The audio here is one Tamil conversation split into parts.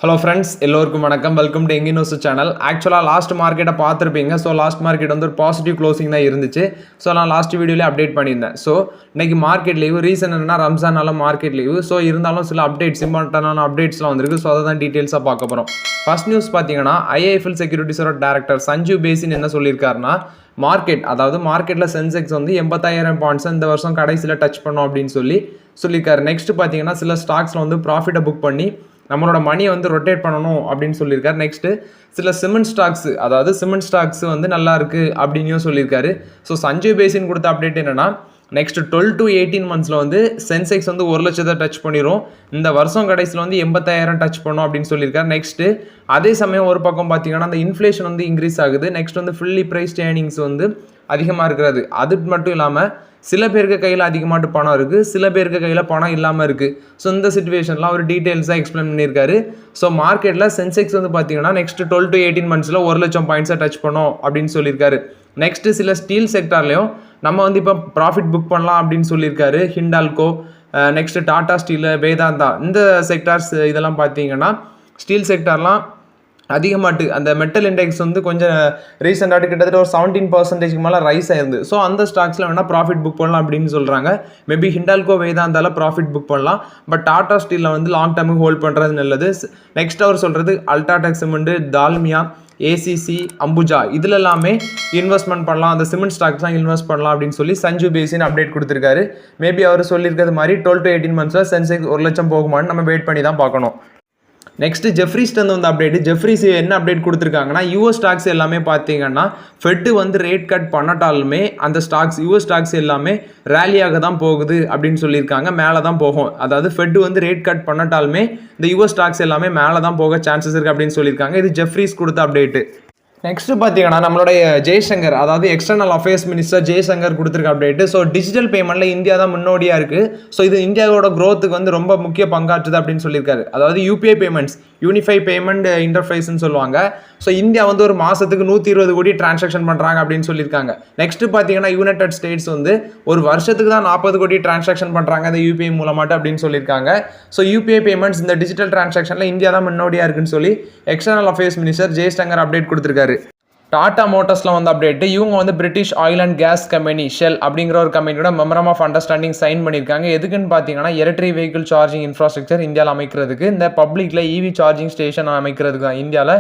ஹலோ ஃப்ரெண்ட்ஸ், எல்லோருக்கும் வணக்கம். வெல்கம் டு எங்கி நியூஸ் சேனல். ஆக்சுவலாக லாஸ்ட் மார்க்கெட்டை பார்த்துருப்பீங்க. ஸோ லாஸ்ட் மார்க்கெட் வந்து ஒரு பாசிட்டிவ் க்ளோசிங் தான் இருந்துச்சு. ஸோ நான் லாஸ்ட் வீடியோலேயே அப்டேட் பண்ணியிருந்தேன். ஸோ இன்னைக்கு மார்க்கெட் லீவு. ரீசன் என்னன்னா ரம்ஜானால மார்க்கெட் லீவு. ஸோ இருந்தாலும் சில அப்டேட்ஸ், இம்பார்ட்டன்டான அப்டேட்ஸ்லாம் வந்திருக்கு. ஸோ அதை தான் டீட்டெயில்ஸாக பார்க்க போகிறோம். ஃபர்ஸ்ட் நியூஸ் பார்த்தீங்கன்னா ஐஐஎஃப்எல் செக்யூரிட்டிஸோட டேரக்டர் சஞ்சீவ் பேசின் என்ன சொல்லியிருக்காருன்னா, மார்க்கெட்டில் சென்செக்ஸ் வந்து 80,000 பாயிண்ட்ஸ் இந்த வருஷம் கடைசியில் டச் பண்ணோம் அப்படின்னு சொல்லியிருக்காரு. நெக்ஸ்ட் பார்த்தீங்கன்னா சில ஸ்டாக்ஸில் வந்து ப்ராஃபிட்டை புக் பண்ணி நம்மளோட மணியை வந்து ரொட்டேட் பண்ணணும் அப்படின்னு சொல்லியிருக்காரு. நெக்ஸ்ட்டு சில சிமெண்ட் ஸ்டாக்ஸ் வந்து நல்லா இருக்குது அப்படின்னும் சொல்லியிருக்காரு. ஸோ சஞ்சீவ் பேசின் கொடுத்த அப்டேட் என்னன்னா, நெக்ஸ்ட் 12 to 18 மந்த்ஸில் வந்து சென்செக்ஸ் வந்து 1 லட்சத்தை டச் பண்ணிடும். இந்த வருஷம் கடைசியில் வந்து 80,000 டச் பண்ணும் அப்படின்னு சொல்லியிருக்காரு. நெக்ஸ்ட்டு அதே சமயம் ஒரு பக்கம் பார்த்தீங்கன்னா அந்த இன்ஃப்ளேஷன் வந்து இன்க்ரீஸ் ஆகுது. நெக்ஸ்ட் வந்து ஃபுல்லி ப்ரைஸ்ட் ஏர்னிங்ஸ் வந்து அதிகமாக இருக்கிறது. அது மட்டும் இல்லாமல் சில பேருக்கு கையில் அதிகமாட்டு பணம் இருக்குது, சில பேருக்கு கையில் பணம் இல்லாமல் இருக்குது. ஸோ இந்த சிச்சுவேஷன்லாம் ஒரு டீட்டெயில்ஸாக எக்ஸ்பிளைன் பண்ணியிருக்காரு. ஸோ மார்க்கெட்டில் சென்செக்ஸ் வந்து பார்த்தீங்கன்னா நெக்ஸ்ட் 12 to 18 மந்த்ஸில் 1 லட்சம் பாயிண்ட்ஸை டச் பண்ணோம் அப்படின்னு சொல்லியிருக்காரு. நெக்ஸ்ட்டு சில ஸ்டீல் செக்டார்லையும் நம்ம வந்து இப்போ ப்ராஃபிட் புக் பண்ணலாம் அப்படின்னு சொல்லியிருக்காரு. ஹிண்டால்கோ, நெக்ஸ்ட் டாடா ஸ்டீலு, வேதாந்தா, இந்த செக்டார்ஸ் இதெல்லாம் பார்த்தீங்கன்னா ஸ்டீல் செக்டார்லாம் அதிகமாட்டு அந்த மெட்டல் இண்டெக்ஸ் வந்து கொஞ்சம் ரீசெண்டாக கிட்டத்தட்ட ஒரு 17% மேலே ரைஸ் ஆயிருந்து. ஸோ அந்த ஸ்டாக்ஸில் வேணால் ப்ராஃபிட் புக் பண்ணலாம் அப்படின்னு சொல்கிறாங்க. மேபி ஹிண்டால்கோ, வேதாந்தால ப்ராஃபிட் புக் பண்ணலாம். பட் டாடா ஸ்டீலில் வந்து லாங் டர்முக்கு ஹோல்ட் பண்ணுறது நல்லது. நெக்ஸ்ட் அவர் சொல்கிறது UltraTech cement, Dalmia, ACC, Ambuja இதில் எல்லாமே இன்வெஸ்ட்மெண்ட் பண்ணலாம், அந்த சிமெண்ட் ஸ்டாக்ஸ்லாம் இன்வெஸ்ட் பண்ணலாம் அப்படின்னு சொல்லி சஞ்சீவ் பேசின் அப்டேட் கொடுத்துருக்காரு. மேபி அவர் சொல்லியிருக்கிறது மாதிரி 12 to 18 மந்த்ஸில் சென்செக்ஸ் 1 லட்சம் போகுமான்னு நம்ம வெயிட் பண்ணி தான் பார்க்கணும். நெக்ஸ்ட் ஜெஃப்ரீஸ்ட்டு வந்து அப்டேட். ஜெஃப்ரீஸ் என்ன அப்டேட் கொடுத்துருக்காங்கன்னா, யூஎஸ் ஸ்டாக்ஸ் எல்லாமே பார்த்தீங்கன்னா ஃபெட்டு வந்து ரேட் கட் பண்ணட்டாலுமே அந்த யூஎஸ் ஸ்டாக்ஸ் எல்லாமே ரேலியாக தான் போகுது அப்படின்னு சொல்லியிருக்காங்க. மேலே தான் போகும். அதாவது ஃபெட்டு வந்து ரேட் கட் பண்ணட்டாலுமே இந்த யூஎஸ் ஸ்டாக்ஸ் எல்லாமே மேலே தான் போக சான்சஸ் இருக்குது அப்படின்னு சொல்லியிருக்காங்க. இது ஜெஃப்ரீஸ் கொடுத்த அப்டேட்டு. நெக்ஸ்ட் பார்த்தீங்கன்னா நம்மளுடைய ஜெய்சங்கர், அதாவது எக்ஸ்டர்னல் அஃபேர்ஸ் மினிஸ்டர் ஜெய்சங்கர் கொடுத்துருக்க அப்டேட்டு. ஸோ டிஜிட்டல் பேமெண்ட்டில் இந்தியா தான் முன்னோடியாக இருக்குது. ஸோ இது இந்தியாவோட க்ரோத்துக்கு வந்து ரொம்ப முக்கிய பங்காற்றுது அப்படின்னு சொல்லியிருக்காரு. அதாவது யூபிஐ பேமெண்ட்ஸ், யூனிஃபை பேமெண்ட் இன்டர்ஃபேஸ்ன்னு சொல்லுவாங்க. ஸோ இந்தியா வந்து ஒரு மாதத்துக்கு 120 கோடி டிரான்சாக்ஷன் பண்ணுறாங்க அப்படின்னு சொல்லியிருக்காங்க. நெக்ஸ்ட் பார்த்தீங்கன்னா யுனைடெட் ஸ்டேட்ஸ் வந்து ஒரு வருஷத்துக்கு தான் 40 கோடி டிரான்சாக்ஷன் பண்ணுறாங்க இந்த யூபிஐ மூலமாட்டு அப்படின்னு சொல்லியிருக்காங்க. ஸோ யூபிஐ பேமெண்ட்ஸ் இந்த டிஜிட்டல் டிரான்சாக்ஷனில் இந்தியா தான் முன்னோடியாக இருக்குன்னு சொல்லி external affairs minister Jaishankar update கொடுத்துருக்காரு. டாடா மோட்டார்ஸில் வந்து அப்டேட்டு. இவங்க வந்து British oil and gas company Shell அப்படிங்கிற ஒரு கம்பெனியோட மெமரம் ஆஃப் அண்டர்ஸ்டாண்டிங் சைன் பண்ணியிருக்காங்க. எதுக்குன்னு பார்த்தீங்கன்னா எலக்ட்ரிக் வெஹிக்கிள் சார்ஜிங் இன்ஃப்ராஸ்ட்ரக்சர் இந்தியாவில் அமைக்கிறதுக்கு, இந்த பப்ளிக்கில் இவி சார்ஜிங் ஸ்டேஷன் அமைக்கிறதுக்கு தான். இந்தியாவில்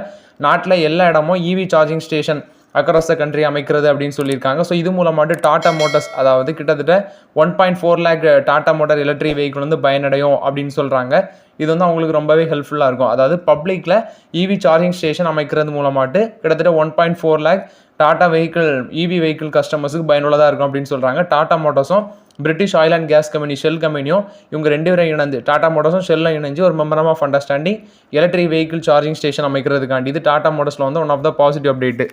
நாட்டில் எல்லா இடமும் EV charging station across the country அமைக்கிறது அப்படின்னு சொல்லியிருக்காங்க. ஸோ இது மூலமாட்டு டாடா மோட்டார்ஸ், அதாவது கிட்டத்தட்ட 1.4 lakh Tata motor electric vehicle வந்து பயனடையும் அப்படின்னு சொல்கிறாங்க. இது வந்து அவங்களுக்கு ரொம்பவே ஹெல்ப்ஃபுல்லாக இருக்கும். அதாவது பப்ளிக்கில் இவி சார்ஜிங் ஸ்டேஷன் அமைக்கிறது மூலமாட்டு கிட்டத்தட்ட 1.4 lakh டாடா இவி வெஹிக்கிள் கஸ்டமர்ஸுக்கு பயனுள்ளதாக இருக்கும் அப்படின்னு சொல்கிறாங்க. டாடா மோட்டார்ஸும் British oil and gas company Shell கம்பெனியும் இவங்க 2 பேரும் இணைந்து, டாடா மோட்டார்ஸும் ஷெல்லும் இணைஞ்சு ஒரு memorandum of understanding electric vehicle charging station அமைக்கிறதுக்காண்டி இது டாடா மோட்டார்ஸில் வந்து one of the positive update.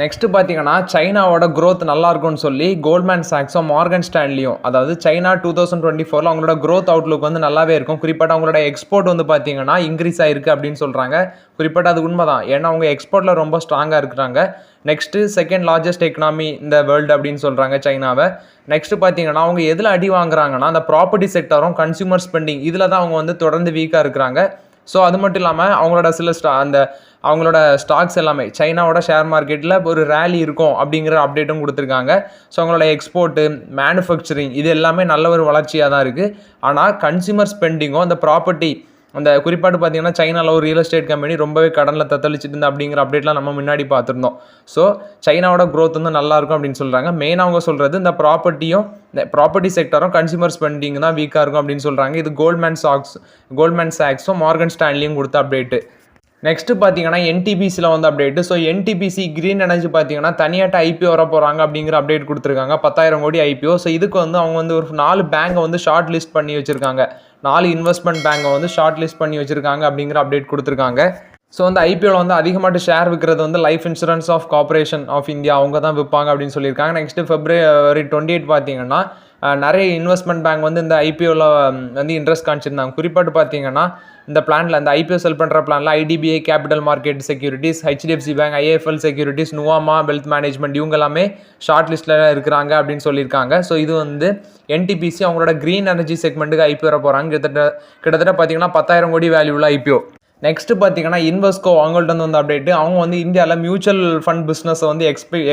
Next பார்த்தீங்கன்னா சைனாவோட க்ரோத் நல்லா இருக்கும்னு சொல்லி கோல்ட்மேன் சாக்ஸும் மார்கன் ஸ்டான்லியும், அதாவது சைனா 2024 அவங்களோட க்ரோத் அவுட்லுக் வந்து நல்லாவே இருக்கும். குறிப்பாக அவங்களோட எக்ஸ்போர்ட் வந்து பார்த்தீங்கன்னா இன்க்ரீஸ் ஆகிருக்கு அப்படின்னு சொல்கிறாங்க. குறிப்பாக அது உண்மை தான். ஏன்னா அவங்க எக்ஸ்போர்ட்டில் ரொம்ப ஸ்ட்ராங்காக இருக்கிறாங்க. நெக்ஸ்ட்டு செகண்ட் லார்ஜஸ்ட் எக்கனாமி இந்த வேர்ல்டு அப்படின்னு சொல்கிறாங்க சைனாவை. நெக்ஸ்ட் பார்த்தீங்கன்னா அவங்க எதில் அடி வாங்குறாங்கன்னா அந்த ப்ராப்பர்ட்டி செக்டரும் கன்சியூமர் ஸ்பெண்டிங் இதில் தான் அவங்க வந்து தொடர்ந்து வீக்காக இருக்கிறாங்க. ஸோ அது மட்டும் இல்லாமல் அவங்களோட அவங்களோட ஸ்டாக்ஸ் எல்லாமே சைனாவோட ஷேர் மார்க்கெட்டில் ஒரு ரேலி இருக்கும் அப்படிங்கிற அப்டேட்டும் கொடுத்துருக்காங்க. ஸோ அவங்களோட எக்ஸ்போர்ட்டு, மேனுஃபேக்சரிங் இது எல்லாமே நல்ல ஒரு வளர்ச்சியாக தான் இருக்குது. ஆனால் கன்சியூமர் ஸ்பெண்டிங்கும் அந்த ப்ராப்பர்ட்டி, அந்த குறிப்பாட்டு பார்த்தீங்கன்னா சைனாவில் ஒரு ரியல் எஸ்டேட் கம்பெனி ரொம்பவே கடனில் தத்தளிச்சுட்டு இருந்தா அப்படிங்கிற அப்டேட்லாம் நம்ம முன்னாடி பார்த்துருந்தோம். ஸோ சைனாவோட க்ரோத் வந்து நல்லாயிருக்கும் அப்படின்னு சொல்கிறாங்க. மெயினாக அவங்க சொல்கிறது இந்த ப்ராப்பர்ட்டி செக்டரும் கன்சியூமர் ஸ்பெண்டிங் தான் வீக்காக இருக்கும் அப்படின்னு சொல்கிறாங்க. இது கோல்ட்மேன் சாக்ஸும் மார்கன் ஸ்டான்லியும் கொடுத்த அப்டேட்டு. நெக்ஸ்ட்டு பார்த்தீங்கன்னா என்டிபிசியில் வந்து update. So NTPC green energy பார்த்தீங்கன்னா தனியாட்ட ஐபிஓ வர போகிறாங்க அப்படிங்கிற அப்டேட் கொடுத்துருக்காங்க. 10,000 கோடி ஐபிஓ. ஸோ இதுக்கு வந்து அவங்க வந்து ஒரு 4 பேங்கை வந்து ஷார்ட் லிஸ்ட் பண்ணி வச்சுருக்காங்க. 4 இன்வெஸ்ட்மெண்ட் பேங்கை வந்து ஷார்ட் லிஸ்ட் பண்ணி வச்சுருக்காங்க அப்படிங்கிற அப்டேட் கொடுத்துருக்காங்க. ஸோ வந்து ஐபிஓவில் வந்து அதிகமாட்டு ஷேர் விற்கிறது வந்து life insurance of corporation of India அவங்க தான் விற்பாங்க அப்படின்னு சொல்லியிருக்காங்க. நெக்ஸ்ட்டு February 28 பார்த்தீங்கன்னா நிறைய இன்வெஸ்ட்மெண்ட் பேங்க் வந்து இந்த ஐபிஓவில் வந்து இன்ட்ரெஸ்ட் காமிச்சிருந்தாங்க. குறிப்பாட்டு பார்த்தீங்கன்னா இந்த பிளானில், இந்த ஐபிஓ செல் பண்ணுற பிளானில் IDBI capital market securities, HDFC bank, IIFL securities, Nuvama wealth management இவங்க எல்லாமே ஷார்ட் லிஸ்ட்டில் இருக்கிறாங்க அப்படின்னு சொல்லியிருக்காங்க. ஸோ இது வந்து என்டிபிசி அவங்களோட க்ரீன் எனர்ஜி செக்மெண்ட்டுக்கு ஐபிஓ வர போகிறாங்க. கிட்டத்தட்ட பார்த்தீங்கன்னா 10,000 கோடி வேல்யூவில் ஐபிஓ. நெக்ஸ்ட் பார்த்தீங்கன்னா இன்வெஸ்கோ அவங்கள்ட்ட வந்து அப்டேட். அவங்க வந்து இந்தியாவில் மியூச்சுவல் ஃபண்ட் பிஸ்னஸை வந்து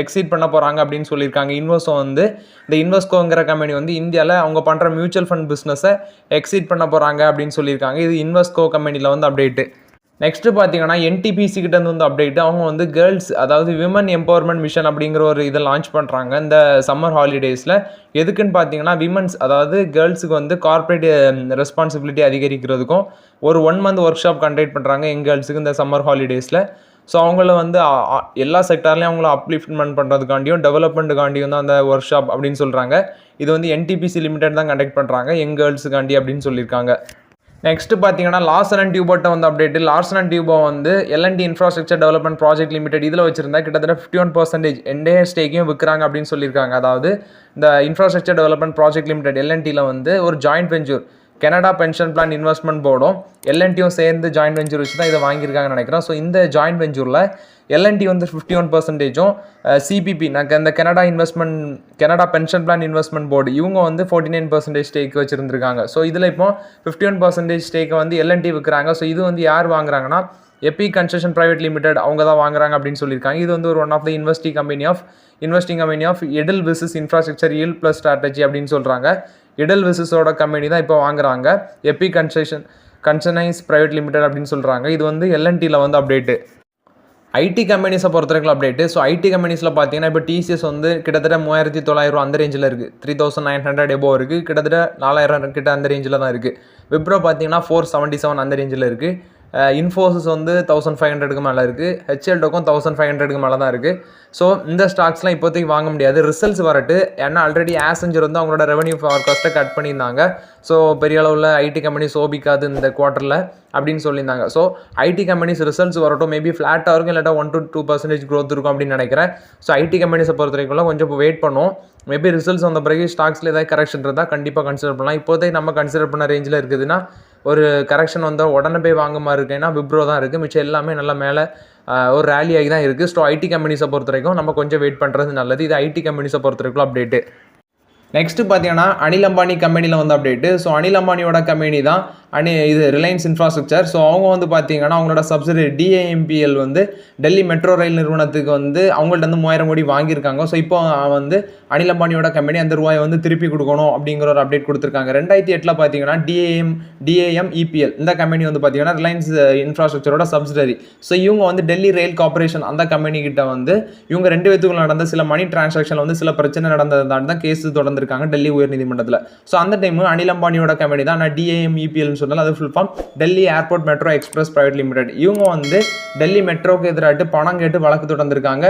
எக்ஸீட் பண்ண போகிறாங்க அப்படின்னு சொல்லியிருக்காங்க. இன்வெஸ்கோ வந்து இந்த இன்வெஸ்கோங்கிற கம்பெனி வந்து இந்தியாவில் அவங்க பண்ணுற மியூச்சுவல் ஃபண்ட் பிஸ்னஸை எக்ஸீட் பண்ண போகிறாங்க அப்படின்னு சொல்லியிருக்காங்க. இது இன்வெஸ்கோ கம்பெனியில் வந்து அப்டேட்டு. நெக்ஸ்ட்டு பார்த்தீங்கன்னா என்டிபிசி கிட்ட வந்து அப்டேட். அவங்க வந்து கேர்ள்ஸ் அதாவது விமன் எம்பவர்மெண்ட் மிஷன் அப்படிங்கிற ஒரு இதை லான்ச் பண்ணுறாங்க இந்த சம்மர் ஹாலிடேஸில். எதுக்குன்னு பார்த்தீங்கன்னா விமன்ஸ் அதாவது கேர்ள்ஸுக்கு வந்து கார்ப்பரேட் ரெஸ்பான்சிபிலிட்டி அதிகரிக்கிறதுக்கும் ஒரு 1 month ஒர்க் ஷாப் கண்டக்ட் பண்ணுறாங்க கேர்ள்ஸுக்கு இந்த சம்மர் ஹாலிடேஸில். ஸோ அவங்கள வந்து எல்லா செக்டார்லேயும் அவங்கள அப்லிஃப்ட்மெண்ட் பண்ணுறதுக்காண்டியும் டெவலப்மெண்ட்டுக்காண்டியும் தான் அந்த ஒர்க் ஷாப் அப்படின்னு சொல்கிறாங்க. இது வந்து என்டிபிசி லிமிடெட் தான் கண்டக்ட் பண்ணுறாங்க கேர்ள்ஸுக்காண்டி அப்படின்னு சொல்லியிருக்காங்க. நெக்ஸ்ட் பார்த்தீங்கன்னா லார்சன் அண்ட் டியூபோட்ட வந்து அப்டேட். லார்சன் அண்ட் டியூபோ வந்து L and T infrastructure development project limited இதில் வச்சிருந்தா கிட்டத்தட்ட 51% என்டையே ஸ்டேக்கையும் விற்கிறாங்க அப்படின்னு சொல்லியிருக்காங்க. அதாவது இந்த இன்ஃப்ராஸ்ட்ரக்சர் டெவலப்மெண்ட் ப்ராஜெக்ட் லிமிடெட் எல்என்டியில் வந்து ஒரு joint venture Canada pension plan investment போர்டும் எல்என்டியும் சேர்ந்து ஜாயிண்ட் வெஞ்சூர் வச்சு தான் இதை வாங்கியிருக்காங்கன்னு நினைக்கிறேன். ஸோ இந்த ஜாயிண்ட் வெஞ்சூரில் எல்என்டி வந்து 51%, சிபிபி இந்த Canada pension plan investment board இவங்க வந்து 49% ஸ்டேக் வச்சுருந்துருக்காங்க. ஸோ இதில் இப்போ 51% ஸ்டேக்கை வந்து எல்என்டி விற்கிறாங்க. ஸோ இது வந்து யார் வாங்குறாங்கன்னா எபிக் கன்ஸ்ட்ரக்ஷன் பிரைவேட் லிமிடெட் அவங்க தான் வாங்குறாங்க அப்படின்னு சொல்லியிருக்காங்க. இது வந்து ஒரு one of the investing company of Edelweiss infrastructure yield plus strategy அப்படின்னு சொல்கிறாங்க. எடெல்விஸோட கம்பெனி தான் இப்போ வாங்குறாங்க எபிக் கன்ஸ்ட்ரக்ஷன் பிரைவேட் லிமிடெட் அப்படின்னு சொல்கிறாங்க. இது வந்து எல்என்டியில் வந்து அப்டேட்டு. ஐடி கம்பெனிஸை பொறுத்தவரைக்கும் அப்டேட்டு. ஸோ ஐடி கம்பெனிஸில் பார்த்தீங்கன்னா இப்போ டிசிஎஸ் வந்து கிட்டத்தட்ட 3900 அந்த ரேஞ்சில் இருக்குது. 3900 எபோ இருக்குது. கிட்டத்தட்ட 4000 கிட்ட அந்த ரேஞ்சில் தான் இருக்குது. விப்ரோ பார்த்தீங்கன்னா 477 அந்த ரேஞ்சில் இருக்குது. இன்ஃபோசிஸ் வந்து 1500க்கு மேலே இருக்குது. ஹெச்எல்டோக்கும் 1500க்கு மேலே தான் இருக்குது. ஸோ இந்த ஸ்டாக்ஸ்லாம் இப்போதைக்கு வாங்க முடியாது, ரிசல்ட்ஸ் வரட்டு. ஏன்னா ஆல்ரெடி ஆசெஞ்சர் வந்து அவங்களோட ரெவன்யூ ஃபார்காஸ்ட்டை கட் பண்ணியிருந்தாங்க. ஸோ பெரிய அளவில் ஐடி கம்பெனிஸ் ஓபிக்காது இந்த குவார்ட்டரில் அப்படின்னு சொல்லியிருந்தாங்க. ஸோ ஐடி கம்பெனிஸ் ரிசல்ட்ஸ் வரட்டும், மேபி ஃப்ளாட்டாக இருக்கும், இல்லாட்டா 1 to 2% க்ரோத் இருக்கும் அப்படின்னு நினைக்கிறேன். ஸோ ஐடி கம்பெனிஸை பொறுத்த வரைக்கும் கொஞ்சம் வெயிட் பண்ணுவோம். மேபி ரிசல்ட்ஸ் வந்த பிறகு ஸ்டாக்ஸில் ஏதாவது கரெக்ஷன் இருந்தால் கண்டிப்பாக கன்சிடர் பண்ணலாம். இப்போதைக்கு நம்ம கன்சிடர் பண்ண ரேஞ்சில் இருக்குதுன்னா ஒரு கரெக்ஷன் வந்தால் உடனே போய் வாங்க மாதிரி இருக்குது. ஏன்னா விப்ரோ தான் இருக்குது, மிச்சம் எல்லாமே நல்லா மேலே ஒரு ரேலி ஆகி தான் இருக்குது. ஸோ ஐடி கம்பெனிஸை பொறுத்த வரைக்கும் நம்ம கொஞ்சம் வெயிட் பண்ணுறது நல்லது. இது ஐடி கம்பெனிஸை பொறுத்த வரைக்கும் அப்டேட்டு. நெக்ஸ்ட் பார்த்தீங்கன்னா அனில் அம்பானி கம்பெனியில் வந்து அப்டேட்டு. ஸோ அனில் அம்பானியோட கம்பெனி தான் இது ரிலையன்ஸ் இன்ஃப்ராஸ்ட்ரக்சர். ஸோ அவங்க வந்து பார்த்தீங்கன்னா அவங்களோட சப்சிடரி டிஏஎம்பிஎல் வந்து டெல்லி மெட்ரோ ரயில் நிறுவனத்துக்கு வந்து அவங்கள்ட்ட வந்து 3000 கோடி வாங்கியிருக்காங்க. ஸோ இப்போ வந்து அனில் அம்பானியோட கம்பெனி அந்த ரூபாயை வந்து திருப்பி கொடுக்கணும் அப்படிங்கிற ஒரு அப்டேட் கொடுத்துருக்காங்க. 2008 பார்த்தீங்கன்னா டிஏஎம்இபிஎல் இந்த கம்பெனி வந்து பார்த்தீங்கன்னா ரிலையன்ஸ் இன்ஃப்ராஸ்ட்ரக்சரோட சப்சிடரி. ஸோ இவங்க வந்து டெல்லி ரயில் கார்பரேஷன் அந்த கம்பெனி கிட்ட வந்து இவங்க 2 பேத்துக்குள்ள நடந்த சில மணி டிரான்சாக்ஷன் வந்து சில பிரச்சனை நடந்ததால் தான் கேஸ் தொடர்ந்துருக்காங்க டெல்லி உயர்நீதிமன்றத்தில். ஸோ அந்த டைம் அனில் அம்பானியோட கம்பெனி தான் டிஏஎம்இபிஎல் சொன்னாலும் அது full form Delhi airport metro express private limited. இவங்க வந்து டெல்லி மெட்ரோக்கு எதிராட்டு பணம் கேட்டு வழக்கு தொடர்ந்துருக்காங்க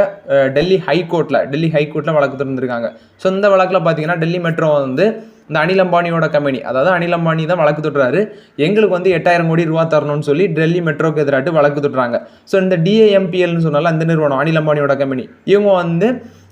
டெல்லி ஹைகோர்ட்டில் வழக்கு தொடர்ந்துருக்காங்க. ஸோ இந்த வழக்கில் பார்த்தீங்கன்னா டெல்லி மெட்ரோ வந்து இந்த அனில் அம்பானியோட கம்பெனி, அதாவது அனில் அம்பானி தான் வழக்கு தொட்டுறாரு, எங்களுக்கு வந்து 8000 கோடி ரூபா தரணும்னு சொல்லி டெல்லி மெட்ரோக்கு எதிராட்டு வழக்கு தொட்டுறாங்க. ஸோ இந்த டிஏஎம்பிஎல்னு சொன்னால அந்த நிறுவனம் அனில் அம்பானியோட கம்பெனி இவங்க வந்து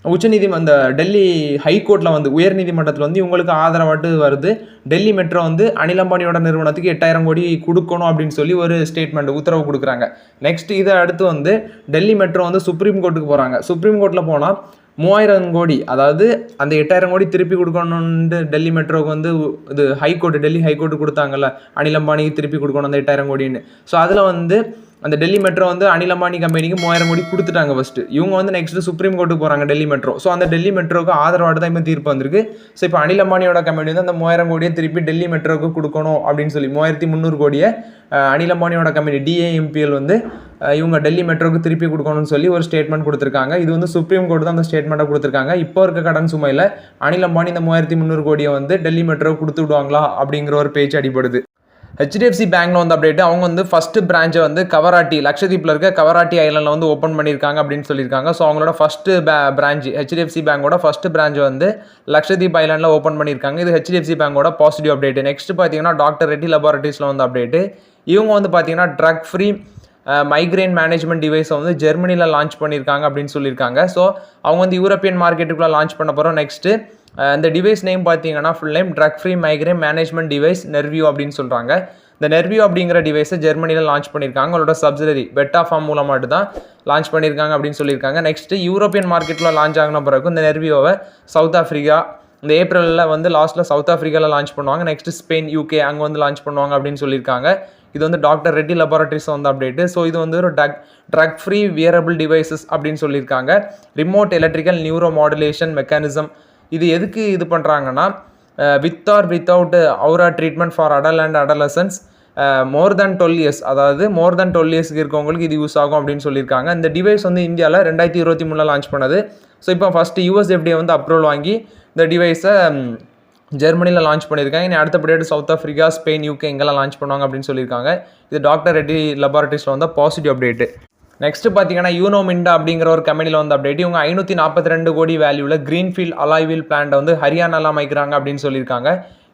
அந்த டெல்லி ஹைகோர்ட்டில் வந்து உயர்நீதிமன்றத்தில் வந்து இவங்களுக்கு ஆதரவாட்டு வருது. டெல்லி மெட்ரோ வந்து அனில் அம்பானியோட நிறுவனத்துக்கு 8000 கோடி கொடுக்கணும் அப்படின்னு சொல்லி ஒரு ஸ்டேட்மெண்ட் உத்தரவு கொடுக்குறாங்க. நெக்ஸ்ட் இதை அடுத்து வந்து டெல்லி மெட்ரோ வந்து சுப்ரீம் கோர்ட்டுக்கு போகிறாங்க. சுப்ரீம் கோர்ட்டில் போனால் 3000 கோடி, அதாவது அந்த 8000 கோடி திருப்பி கொடுக்கணும்னு டெல்லி மெட்ரோக்கு வந்து இது டெல்லி ஹைகோர்ட்டு கொடுத்தாங்கல்ல, அனில் அம்பானிக்கு திருப்பி கொடுக்கணும் அந்த 8000 கோடின்னு. ஸோ அதில் வந்து அந்த டெல்லி மெட்ரோ வந்து அனில் அம்பானி கம்பெனிக்கு 3000 கோடி கொடுத்துட்டாங்க ஃபஸ்ட்டு. இவங்க வந்து நெக்ஸ்ட் சுப்ரீம் கோர்ட்டுக்கு போகிறாங்க டெல்லி மெட்ரோ. ஸோ அந்த டெல்லி மெட்ரோக்கு ஆதரவாக தான் இப்போ தீர்ப்பு வந்திருக்கு. ஸோ இப்போ அனில் அம்பானியோட கம்பெனி வந்து அந்த 3000 கோடியை திருப்பி டெல்லி மெட்ரோக்கு கொடுக்கணும் அப்படின்னு சொல்லி 3300 கோடியை அனில் அம்பானியோட கம்பெனி டிஏஎம்பிஎல் வந்து இவங்க டெல்லி மெட்ரோக்கு திருப்பி கொடுக்கணும்னு சொல்லி ஒரு ஸ்டேட்மெண்ட் கொடுத்துருக்காங்க. இது வந்து சுப்ரீம் கோர்ட்டு தான் அந்த ஸ்டேட்மெண்ட்டை கொடுத்துருக்காங்க. இப்போ இருக்க கடன் சுமையில் அனில் அம்பானி இந்த 3300 கோடியை வந்து டெல்லி மெட்ரோக்கு கொடுத்து விடுவாங்களா அப்படிங்கிற ஒரு பேச்சு அடிபடுது. ஹெச்டிஎஃப்சி பேங்க்ல வந்து அப்டேட். அவங்க வந்து ஃபர்ஸ்ட் பிரான்ச்சை வந்து கவராட்டி லக்ஷதீப்பில் இருக்க கவராட்டி ஐலண்டில் வந்து ஓப்பன் பண்ணியிருக்காங்க அப்படின்னு சொல்லியிருக்காங்க. ஸோ அவங்களோட ஃபர்ஸ்ட் பிரான்ச் ஹெச்டிஎஃப்சி பேங்கோட ஃபர்ஸ்ட் பிரான்ச் வந்து லக்ஷதீப் ஐலண்டில் ஓப்பன் பண்ணியிருக்காங்க. இது ஹெச்டிஎஃப்சி பேங்கோட பாசிட்டிவ் அப்டேட். நெக்ஸ்ட் பார்த்தீங்கன்னா டாக்டர் ரெட்டி லெபார்ட்டரிஸில் வந்து அப்டேட். இவங்க வந்து பார்த்தீங்கன்னா ட்ரக் ஃப்ரீ மைக்ரேன் மேனேஜ்மெண்ட் டிவைஸை வந்து ஜெர்மனியில் லான்ச் பண்ணியிருக்காங்க அப்படின்னு சொல்லியிருக்காங்க. ஸோ அவங்க வந்து யூரோப்பியன் மார்க்கெட்டுக்குள்ளே லான்ச் பண்ண போகிறோம். நெக்ஸ்ட்டு இந்த டிவைஸ் நேம் பார்த்தீங்கன்னா full name drug free migraine management device Nerivio அப்படின்னு சொல்கிறாங்க. இந்த நெர்வியூ அப்படிங்கிற டிவைஸை ஜெர்மனியில் லான்ச் பண்ணியிருக்காங்க. அவங்களோட சப்சிடரி பெட்டா ஃபார்ம் மூலமாட்டு தான் லான்ச் பண்ணியிருக்காங்க அப்படின்னு சொல்லியிருக்காங்க. நெக்ஸ்ட்டு யூரோப்பியன் மார்க்கெட்டில் லான்ச் ஆகின பிறகு இந்த நெர்வியோவை சவுத் ஆஃப்ரிக்கா இந்த ஏப்ரலில் வந்து லாஸ்ட்டில் சவுத் ஆஃப்ரிக்காவில் லான்ச் பண்ணுவாங்க. நெக்ஸ்ட்டு ஸ்பெயின் யூகே அங்கே வந்து லான்ச் பண்ணுவாங்க அப்படின்னு சொல்லியிருக்காங்க. இது வந்து டாக்டர் ரெட்டி லெபார்டரிஸ் வந்து அப்டேட்டு. ஸோ இது வந்து ஒரு ட்ரக் ஃப்ரீ வியரபிள் டிவைசஸ் அப்படின்னு சொல்லியிருக்காங்க. Remote electrical neuromodulation mechanism. இது எதுக்கு இது பண்ணுறாங்கன்னா with or without aura treatment for adult and adolescents more than 12 years, அதாவது மோர் தேன் 12 இயர்ஸ்க்கு இருக்கவங்களுக்கு இது யூஸ் ஆகும் அப்படின்னு சொல்லியிருக்காங்க. இந்த டிவைஸ் வந்து இந்தியாவில் 2023 லான்ச் பண்ணது. ஸோ இப்போ ஃபஸ்ட்டு USFDA வந்து அப்ரூவல் வாங்கி இந்த டிவைஸை ஜெர்மனியில் லான்ச் பண்ணியிருக்காங்க. இனி அடுத்தபடியாக சவுத் ஆஃப்ரிக்கா, ஸ்பெயின், UK இங்கெல்லாம் லான்ச் பண்ணுவாங்க அப்படின்னு சொல்லியிருக்காங்க. இது டாக்டர் ரெட்டி லெபார்டரிஸில் வந்து பாசிட்டிவ் அப்டேட்டு. நெக்ஸ்ட் பார்த்தீங்கன்னா யூனோமிண்டா அப்படிங்கிற ஒரு கம்பெனியில் வந்து அப்டேட். இவங்க 542 கோடி வேல்யூவில் கிரீன்ஃபீல்ட் அலாய்வில் பிளான்ட் வந்து ஹரியானாவில் அமைக்கிறாங்க அப்படின்னு சொல்லியிருக்காங்க.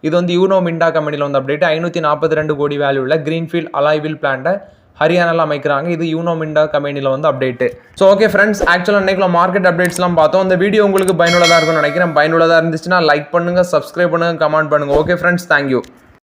இது வந்து யூனோமிண்டா கம்பெனியில் வந்து அப்டேட். 542 கோடி வேல்யூவில் கிரீன்ஃபீல்ட் அலாய்வில் பிளான்ட்டை ஹரியானாவில் அமைக்கிறாங்க. இது யூனோமிண்டா கம்பெனியில் வந்து அப்டேட்டு. ஸோ ஓகே ஃப்ரெண்ட்ஸ், ஆக்சுவலாக இன்றைக்கி மார்க்கெட் அப்டேட்ஸ்லாம் பார்த்தோம். இந்த வீடியோ உங்களுக்கு பயனுள்ளதாக இருக்கும்னு நினைக்கிறேன். பயனுள்ளதாக இருந்துச்சுன்னா லைக் பண்ணுங்கள், சப்ஸ்கிரைப் பண்ணுங்கள், கமெண்ட் பண்ணுங்கள். Okay friends, thank you.